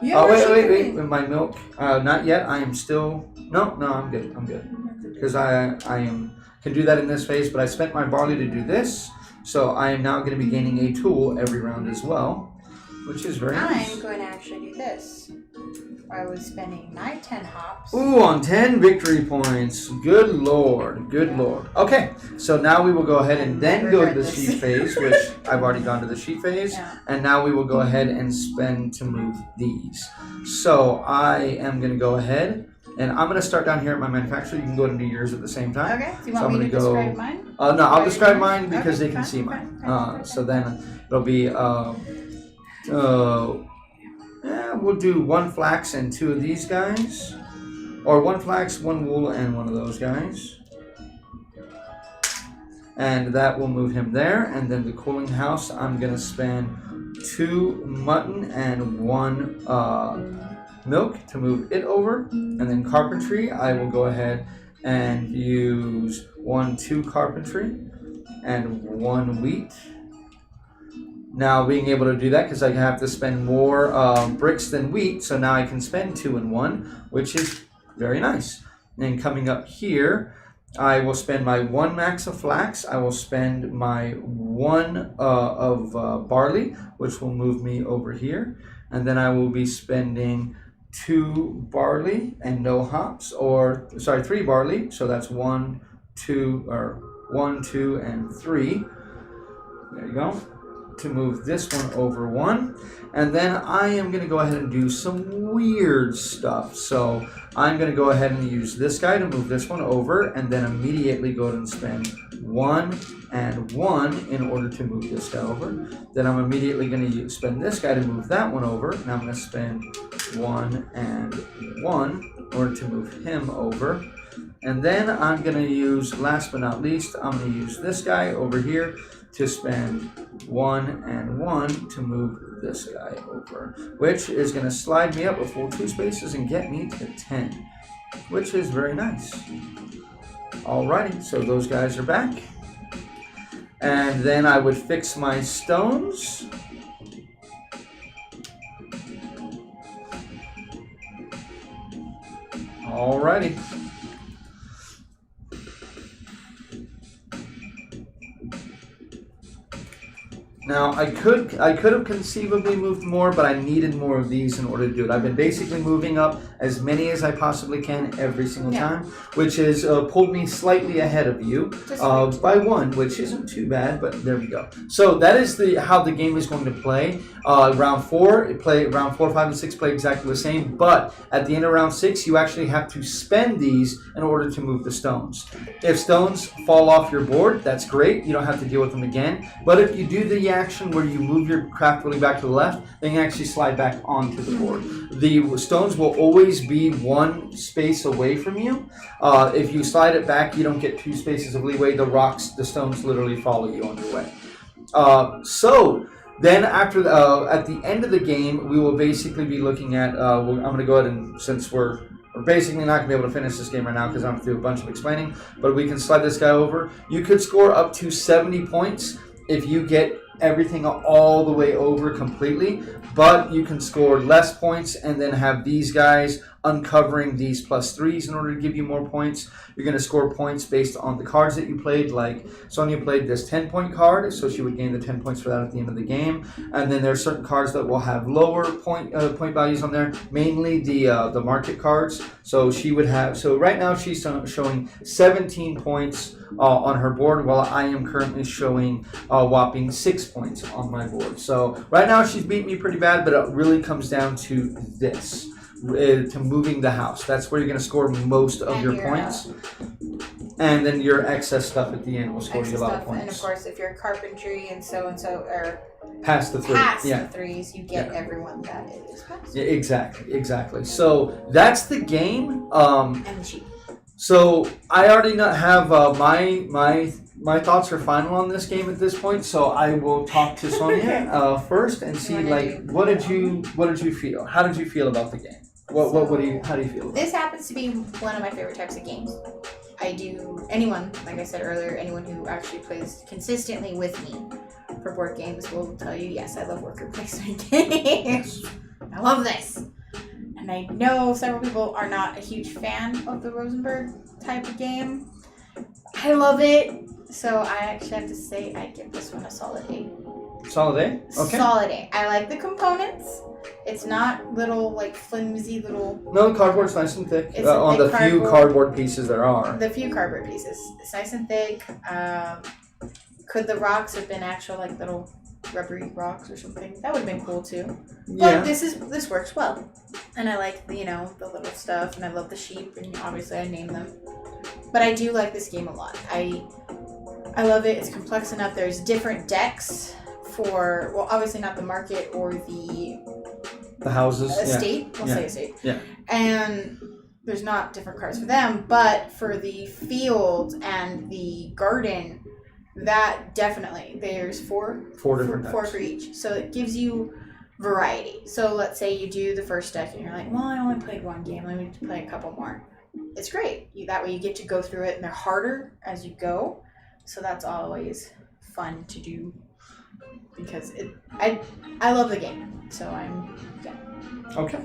Wait. My milk. Not yet. I am still. No, I'm good. I'm good. Because I can do that in this phase, but I spent my barley to do this. So I am now going to be gaining a tool every round as well, which is very nice. I'm going to actually do this. I was spending my 10 hops. Ooh, on 10 victory points. Good lord. Good lord. Okay, so now we will go ahead and then go to the sheep phase, which I've already gone to the sheep phase. Yeah. And now we will go ahead and spend to move these. So I am going to go ahead. And I'm going to start down here at my manufacturer. You can go ahead and do yours at the same time. Okay. Do you want me to describe mine? No, I'll describe mine because they can see fine. mine. So then it'll be, we'll do 1 flax and 2 of these guys. Or 1 flax, 1 wool, and 1 of those guys. And that will move him there. And then the cooling house, I'm going to spend 2 mutton and 1 milk to move it over. And then carpentry, I will go ahead and use 2 carpentry and 1 wheat. Now being able to do that because I have to spend more bricks than wheat, so now I can spend 2 and 1, which is very nice. And coming up here, I will spend my 1 max of flax. I will spend my 1 of barley, which will move me over here. And then I will be spending 2 barley and no hops, 3 barley. So that's 1, 2, and 3. There you go. To move this one over 1. And then I am going to go ahead and do some weird stuff. So I'm going to go ahead and use this guy to move this one over, and then immediately go ahead and spend 1 and 1 in order to move this guy over. Then I'm immediately going to spend this guy to move that one over. Now I'm going to spend 1 and 1 in order to move him over. And then I'm going to use, last but not least, I'm going to use this guy over here to spend 1 and 1 to move this guy over, which is going to slide me up a full 2 spaces and get me to 10, which is very nice. Alrighty, so those guys are back. And then I would fix my stones. Alrighty. Now, I could have conceivably moved more, but I needed more of these in order to do it. I've been basically moving up as many as I possibly can every single time, which has pulled me slightly ahead of you by 1, which isn't too bad, but there we go. So that is how the game is going to play. Round 4, round 4, 5, and 6 play exactly the same, but at the end of round 6, you actually have to spend these in order to move the stones. If stones fall off your board, that's great. You don't have to deal with them again. But if you do the action where you move your craft really back to the left, then you actually slide back onto the board. The stones will always be 1 space away from you. If you slide it back, you don't get 2 spaces of leeway. The stones literally follow you on your way. So then after at the end of the game, we will basically be looking at, I'm going to go ahead and, since we're basically not going to be able to finish this game right now because I have to do a bunch of explaining, but we can slide this guy over. You could score up to 70 points if you get everything all the way over completely, but you can score less points and then have these guys uncovering these +3s in order to give you more points. You're going to score points based on the cards that you played. Like Sonia played this 10-point card, so she would gain the 10 points for that at the end of the game. And then there are certain cards that will have lower point values on there, mainly the market cards. So she would have. So right now she's showing 17 points on her board, while I am currently showing a whopping 6 points on my board. So right now she's beating me pretty bad, but it really comes down to this. To moving the house. That's where you're going to score most of your points. And then your excess stuff at the end will score you a lot of points. And of course, if you're carpentry and so are past the 3, the 3s, you get everyone that it is past. Yeah, exactly. So that's the game. And the sheep. So I already have my thoughts are final on this game at this point. So I will talk to Sonia first and see what did you feel? How did you feel about the game? How do you feel? This happens to be one of my favorite types of games. Anyone, like I said earlier, anyone who actually plays consistently with me for board games will tell you, yes, I love worker placement games. I love this. And I know several people are not a huge fan of the Rosenberg type of game. I love it. So I actually have to say I give this one a solid A. Solid A? Okay. Solid A. I like the components. It's not little, like, flimsy little... No, the cardboard's nice and thick. It's on the thick few cardboard pieces there are. The few cardboard pieces. It's nice and thick. Could the rocks have been actual, like, little rubbery rocks or something? That would have been cool, too. Yeah. But this works well. And I like, you know, the little stuff, and I love the sheep, and obviously I name them. But I do like this game a lot. I love it. It's complex enough. There's different decks for, well, obviously not the market or the houses. estate. Yeah. We'll say estate. Yeah. And there's not different cards for them, but for the field and the garden, that definitely, there's four different four decks. for each. So it gives you variety. So let's say you do the first deck and you're like, well, I only played one game. Let me play a couple more. It's great. That way you get to go through it, and they're harder as you go. So that's always fun to do because I love the game. So I'm good. Okay.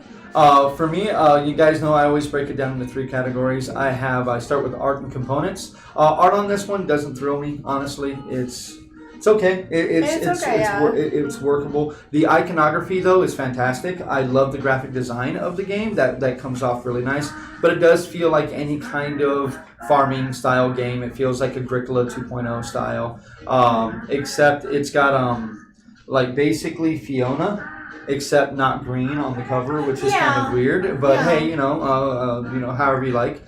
For me, you guys know I always break it down into 3 categories. I start with art and components. Art on this one doesn't thrill me, honestly. It's okay. It's workable. The iconography, though, is fantastic. I love the graphic design of the game. That comes off really nice. But it does feel like any kind of farming style game. It feels like Agricola 2.0 style. Except it's got like basically Fiona, except not green on the cover, which is kind of weird. But hey, you know, however you like.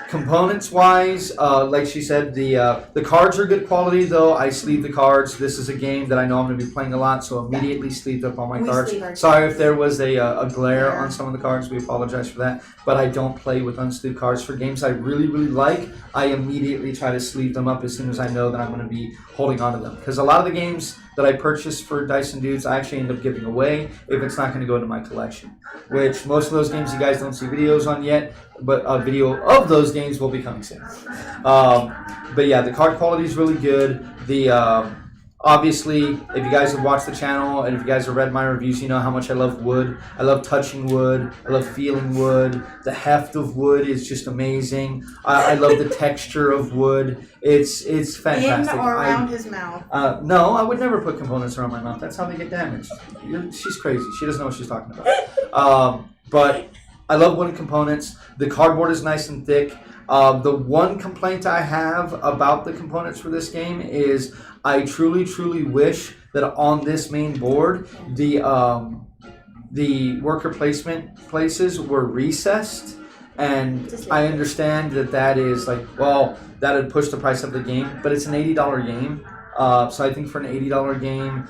Components wise, like she said, the cards are good quality, though. I sleeve the cards. This is a game that I know I'm going to be playing a lot, so immediately sleeved up all my cards. Sorry if there was a glare on some of the cards. We apologize for that. But I don't play with unsleeved cards. For games I really, really like, I immediately try to sleeve them up as soon as I know that I'm going to be holding on to them. Because a lot of the games that I purchase for Dice and Dudes, I actually end up giving away if it's not going to go into my collection. Which most of those games you guys don't see videos on yet, but a video of those games will be coming soon. But yeah, the card quality is really good. Obviously, if you guys have watched the channel and if you guys have read my reviews, you know how much I love wood. I love touching wood. I love feeling wood. The heft of wood is just amazing. I love the texture of wood. It's fantastic. In or around his mouth? No, I would never put components around my mouth. That's how they get damaged. She's crazy. She doesn't know what she's talking about. But I love wooden components. The cardboard is nice and thick. The one complaint I have about the components for this game is I truly, truly wish that on this main board, the worker placement places were recessed. And I understand that is like, well, that would push the price of the game, but it's an $80 game. So I think for an $80 game,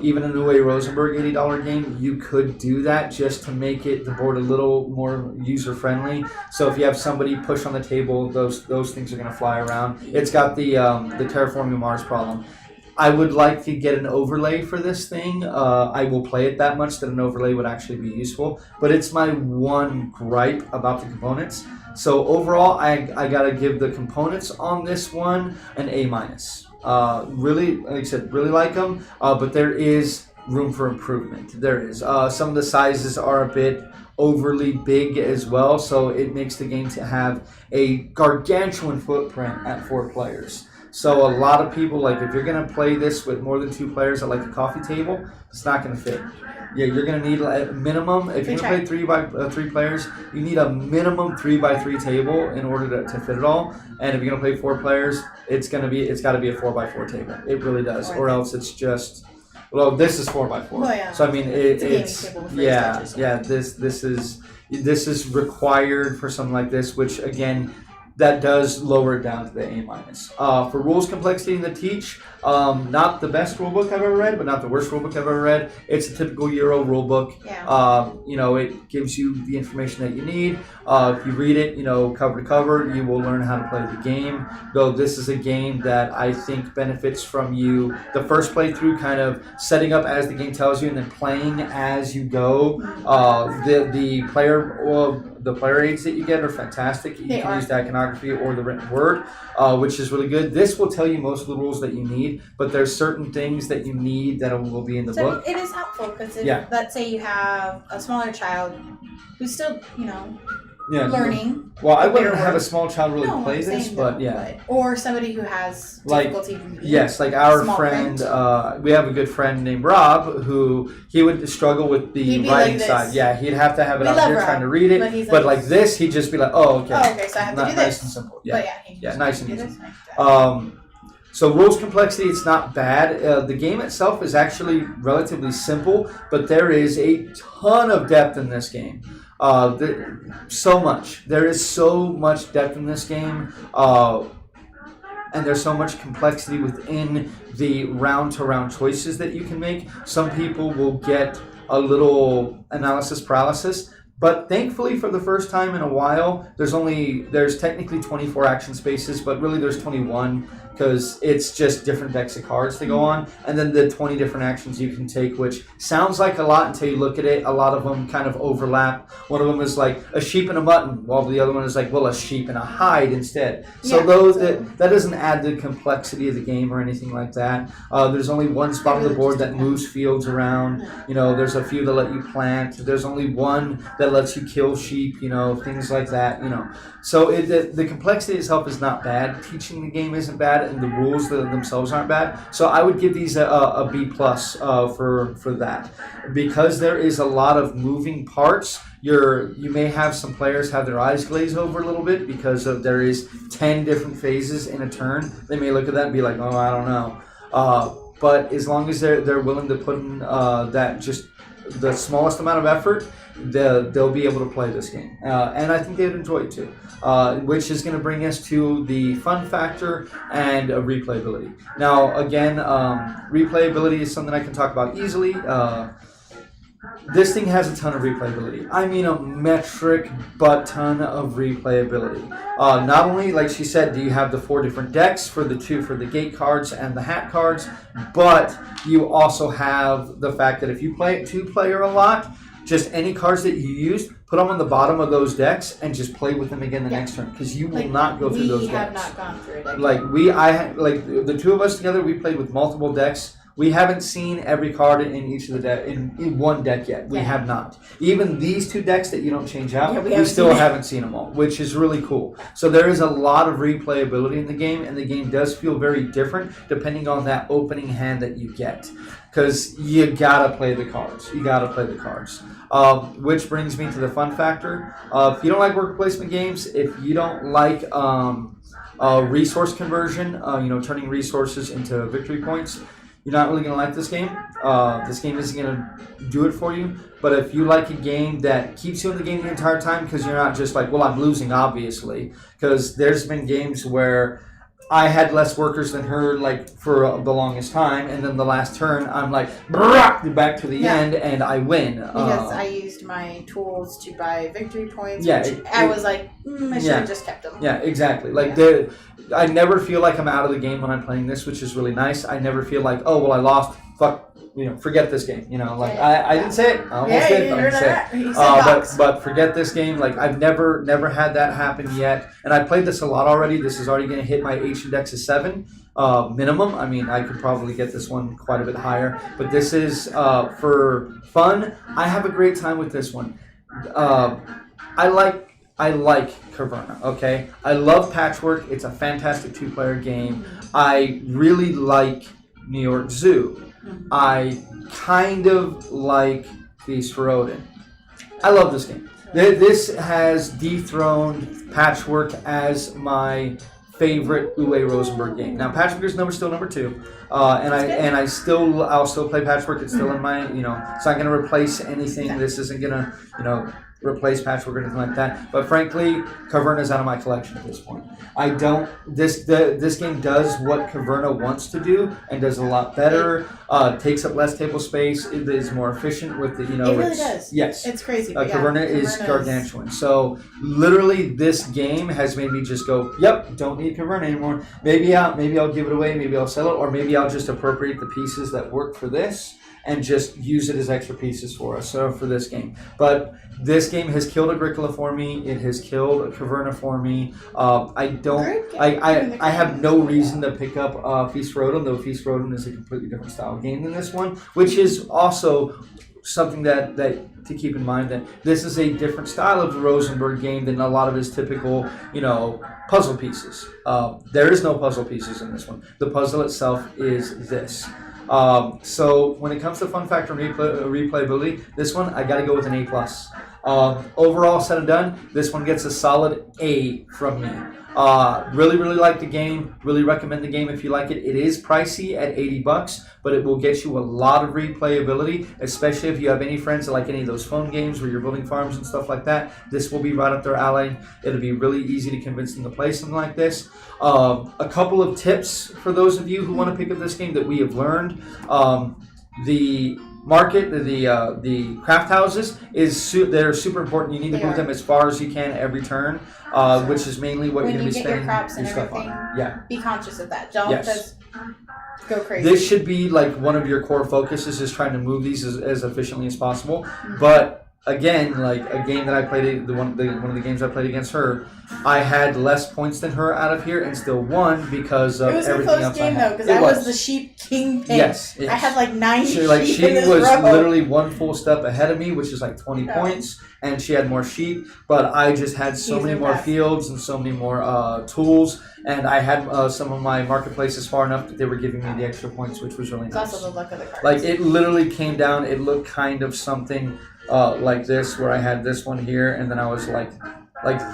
even an Uwe Rosenberg $80 game, you could do that just to make the board a little more user friendly. So if you have somebody push on the table, those things are going to fly around. It's got the Terraforming Mars problem. I would like to get an overlay for this thing. I will play it that much that an overlay would actually be useful. But it's my one gripe about the components. So overall, I gotta give the components on this one an A-. Really, like I said, really like them, but there is room for improvement. There is. Some of the sizes are a bit overly big as well, so it makes the game to have a gargantuan footprint at 4 players. So a lot of people, like if you're going to play this with more than 2 players at like a coffee table, it's not going to fit. Yeah, you're going to need a minimum, if you're going to play 3 players, you need a minimum 3x3 table in order to fit it all. And if you're going to play 4 players, it's got to be a 4x4 table. It really does. Or else it's just, well, this is 4x4. Well, yeah. So I mean, it's yeah. This is required for something like this, which again, that does lower it down to the A-. For rules complexity in the Teach, not the best rulebook I've ever read, but not the worst rulebook I've ever read. It's a typical Euro rulebook. Yeah. It gives you the information that you need. If you read it, cover to cover, you will learn how to play the game. Though this is a game that I think benefits from you, the first playthrough, kind of setting up as the game tells you and then playing as you go. The player the player aids that you get are fantastic. You can use the iconography or the written word, which is really good. This will tell you most of the rules that you need, but there's certain things that you need that will be in the book. It is helpful because let's say you have a smaller child who's still, learning. Well, I wouldn't have a small child really play this, but or somebody who has difficulty reading. Yes, like our friend, we have a good friend named Rob who he would struggle with the writing side. Yeah, he'd have to have it out here trying to read it. But like this, he'd just be like, oh, okay. Oh, okay, so I have to do this. Nice and simple. Yeah, but nice and easy. So rules complexity, it's not bad. The game itself is actually relatively simple, but there is a ton of depth in this game. So much. There is so much depth in this game, and there's so much complexity within the round-to-round choices that you can make. Some people will get a little analysis paralysis, but thankfully for the first time in a while, there's technically 24 action spaces, but really there's 21 because it's just different decks of cards to go on, and then the 20 different actions you can take, which sounds like a lot until you look at it. A lot of them kind of overlap. One of them is like a sheep and a mutton, while the other one is like, well, a sheep and a hide instead. So that doesn't add the complexity of the game or anything like that. There's only one spot on the board that moves fields around. There's a few that let you plant. There's only one that lets you kill sheep, things like that, So the complexity itself is not bad. Teaching the game isn't bad, and the rules themselves aren't bad. So I would give these a B+ for that. Because there is a lot of moving parts, you may have some players have their eyes glaze over a little bit because there is 10 different phases in a turn. They may look at that and be like, oh, I don't know. But as long as they're willing to put in that just the smallest amount of effort, they'll be able to play this game. And I think they'd enjoy it too. Which is going to bring us to the fun factor and replayability. Now, again, replayability is something I can talk about easily. This thing has a ton of replayability. I mean a metric butt ton of replayability. Not only, like she said, do you have the 4 different decks for the 2 for the gate cards and the hat cards, but you also have the fact that if you play it 2-player a lot, just any cards that you used, put them on the bottom of those decks and just play with them again the next turn, because you will not go through those decks. We have not gone through a deck. Like the two of us together, we played with multiple decks. We haven't seen every card in each of the deck in one deck yet. We have not. Even these 2 decks that you don't change out, we still haven't seen them all, which is really cool. So there is a lot of replayability in the game, and the game does feel very different depending on that opening hand that you get. Because you gotta play the cards. Which brings me to the fun factor. If you don't like worker placement games, if you don't like resource conversion, turning resources into victory points, you're not really going to like this game. This game isn't going to do it for you. But if you like a game that keeps you in the game the entire time, because you're not just like, well, I'm losing, obviously. Because there's been games where I had less workers than her, like, for the longest time, and then the last turn, I'm like, back to the end, and I win. Because I used my tools to buy victory points, I was like, I should have just kept them. Yeah, exactly. Like, I never feel like I'm out of the game when I'm playing this, which is really nice. I never feel like, oh, well, I lost, fuck. Forget this game. I didn't say it. I almost did, but I didn't say it. But forget this game. Like, I've never had that happen yet. And I played this a lot already. This is already going to hit my H index of 7 minimum. I mean, I could probably get this one quite a bit higher. But this is for fun. I have a great time with this one. I like Caverna, okay? I love Patchwork. It's a fantastic 2-player game. I really like New York Zoo. I kind of like Feast for Odin. I love this game. This has dethroned Patchwork as my favorite Uwe Rosenberg game. Now, Patchwork is still number 2, and I'll still play Patchwork. It's still in my, it's not going to replace anything. This isn't going to, replace Patchwork or anything like that. But frankly, Caverna is out of my collection at this point. This game does what Caverna wants to do and does a lot better. Takes up less table space. It is more efficient with the, It really does. Yes. It's crazy. Caverna is gargantuan. So literally, this game has made me just go, yep, don't need Caverna anymore. Maybe I'll give it away. Maybe I'll sell it, or maybe I'll just appropriate the pieces that work for this and just use it as extra pieces for us. So for this game, but this game has killed Agricola for me. It has killed Caverna for me. I have no reason to pick up Feast for Odin, though Feast for Odin is a completely different style of game than this one, which is also something that to keep in mind, that this is a different style of Rosenberg game than a lot of his typical, puzzle pieces. There is no puzzle pieces in this one. The puzzle itself is this. So when it comes to fun factor and replayability, this one I got to go with an A+. Overall, said and done, this one gets a solid A from me. Really like the game. Really recommend the game if you like it. It is pricey at $80, but it will get you a lot of replayability, especially if you have any friends that like any of those phone games where you're building farms and stuff like that. This will be right up their alley. It'll be really easy to convince them to play something like this. A couple of tips for those of you who want to pick up this game that we have learned. The market, the craft houses they're super important. You need to move them as far as you can every turn, which is mainly what you're going to be spending your crops and stuff on. Yeah. Be conscious of that. Don't just go crazy. This should be like one of your core focuses, is trying to move these as efficiently as possible. But again, like a game that I played, one of the games I played against her, I had less points than her out of here and still won because of everything else I had. It was a close game though, because I was the sheep kingpin. Yes. I had like 9 sheep she in this was row. literally one full step ahead of me, which is like 20 points, and she had more sheep, but I just had so many more fields and so many more tools, and I had some of my marketplaces far enough that they were giving me the extra points, which was really nice. It's also the luck of the cards. Like, it literally came down, it looked kind of something like this, where I had this one here, and then I was like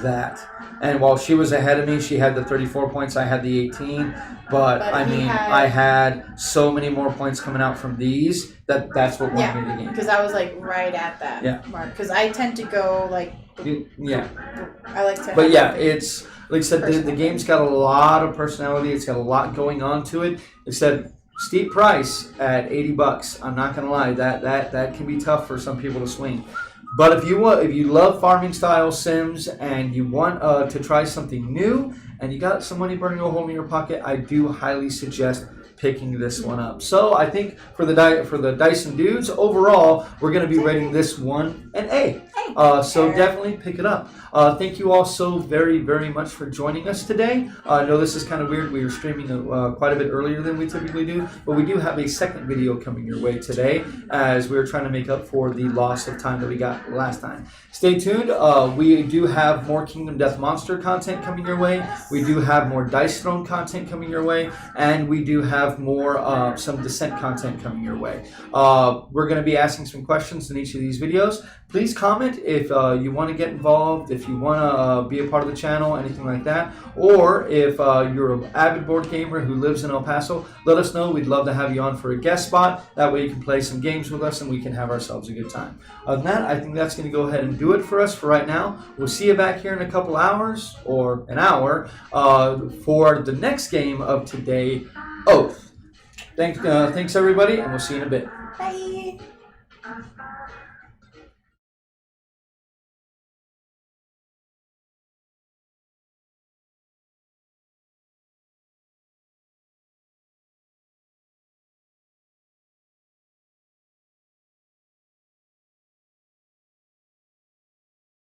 that. And while she was ahead of me, she had the 34 points, I had the 18. But I mean, I had so many more points coming out from these that's what won me the game. Because I was like right at that mark. Because I tend to go like I like to. But yeah, it's like I said, the game's got a lot of personality. It's got a lot going on to it. Except steep price at $80. I'm not gonna lie, that can be tough for some people to swing. But if you love farming style sims and you want to try something new and you got some money burning a hole in your pocket, I do highly suggest picking this one up. So I think for the Dyson dudes, overall, we're going to be rating this one an A. So definitely pick it up. Thank you all so very, very much for joining us today. I know this is kind of weird. We were streaming quite a bit earlier than we typically do, but we do have a second video coming your way today as we were trying to make up for the loss of time that we got last time. Stay tuned. We do have more Kingdom Death Monster content coming your way. We do have more Dice Throne content coming your way, and we do have more some Descent content coming your way. We're going to be asking some questions in each of these videos. Please comment if you want to get involved, if you want to be a part of the channel, anything like that, or if you're an avid board gamer who lives in El Paso, let us know. We'd love to have you on for a guest spot. That way you can play some games with us and we can have ourselves a good time. Other than that, I think that's going to go ahead and do it for us for right now. We'll see you back here in a couple hours, or an hour, for the next game of today, Oath. Thanks everybody, and we'll see you in a bit. Bye.